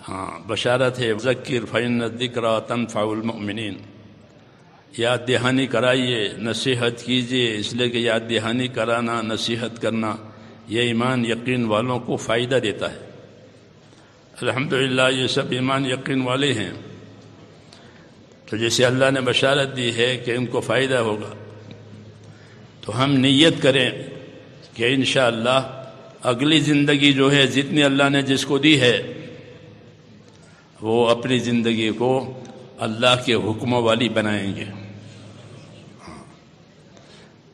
ہاں بشارت ہے، ذکر فإن الذکریٰ تنفع المؤمنین، یاد دہانی کرائیے، نصیحت کیجیے، اس لیے کہ یاد دہانی کرانا، نصیحت کرنا یہ ایمان یقین والوں کو فائدہ دیتا ہے۔ الحمدللہ یہ سب ایمان یقین والے ہیں، تو جیسے اللہ نے بشارت دی ہے کہ ان کو فائدہ ہوگا، تو ہم نیت کریں کہ انشاءاللہ اگلی زندگی جو ہے جتنی اللہ نے جس کو دی ہے وہ اپنی زندگی کو اللہ کے حکموں والی بنائیں گے۔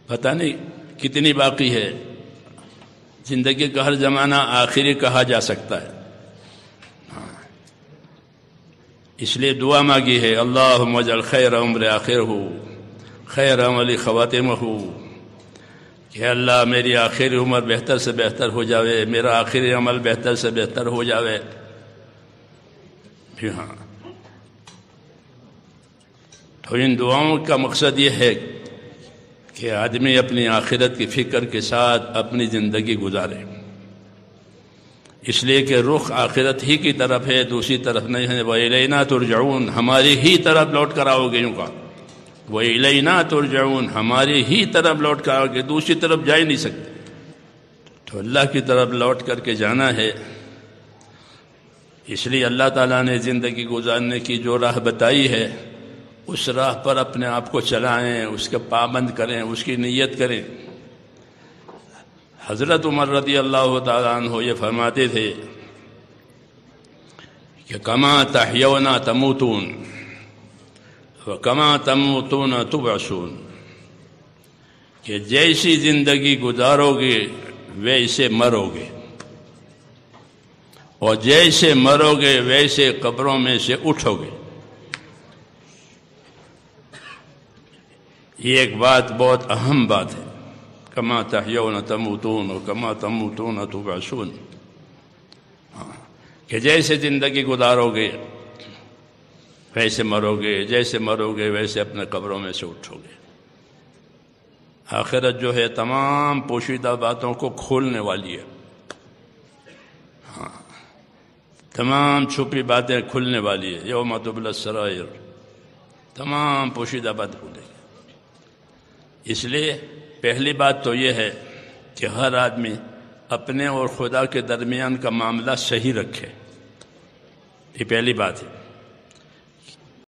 پتہ نہیں کتنی باقی ہے، زندگی کا ہر زمانہ آخری کہا جا سکتا ہے، اس لیے دعا مانگی ہے، اللہم اجعل خیر عمر آخرہ خیر عمل خواتمہ، کہ اللہ میری آخری عمر بہتر سے بہتر ہو جاوے، میرا آخری عمل بہتر سے بہتر ہو جاوے۔ جی ہاں، تو ان دعاؤں کا مقصد یہ ہے کہ آدمی اپنی آخرت کی فکر کے ساتھ اپنی زندگی گزارے، اس لیے کہ رخ آخرت ہی کی طرف ہے، دوسری طرف نہیں ہے۔ وَإِلَيْنَا تُرْجَعُونَ، ہماری ہی طرف لوٹ کر آؤ گے، یوں کہا وَإِلَيْنَا تُرْجَعُونَ، ہماری ہی طرف لوٹ کر آؤ گے، دوسری طرف جا ہی نہیں سکتے۔ تو اللہ کی طرف لوٹ کر کے جانا ہے، اس لیے اللہ تعالیٰ نے زندگی گزارنے کی جو راہ بتائی ہے اس راہ پر اپنے آپ کو چلائیں، اس کے پابند کریں، اس کی نیت کریں۔ حضرت عمر رضی اللہ تعالیٰ عنہ یہ فرماتے تھے کہ کما تحیون تموتون وکما تموتون تبعثون، کہ جیسی زندگی گزارو گے ویسے مرو گے، اور جیسے مرو گے ویسے قبروں میں سے اٹھو گے۔ یہ ایک بات بہت اہم بات ہے، کما تحیون تموتون وکما تموتون تبعثون، کہ جیسے زندگی گزارو گے ویسے مرو گے، جیسے مرو گے ویسے اپنے قبروں میں سے اٹھو گے۔ آخرت جو ہے تمام پوشیدہ باتوں کو کھولنے والی ہے، تمام چھپی باتیں کھلنے والی ہے، یوم تبلی السرائر، تمام پوشیدہ بات کھلے گی۔ اس لیے پہلی بات تو یہ ہے کہ ہر آدمی اپنے اور خدا کے درمیان کا معاملہ صحیح رکھے، یہ پہلی بات ہے۔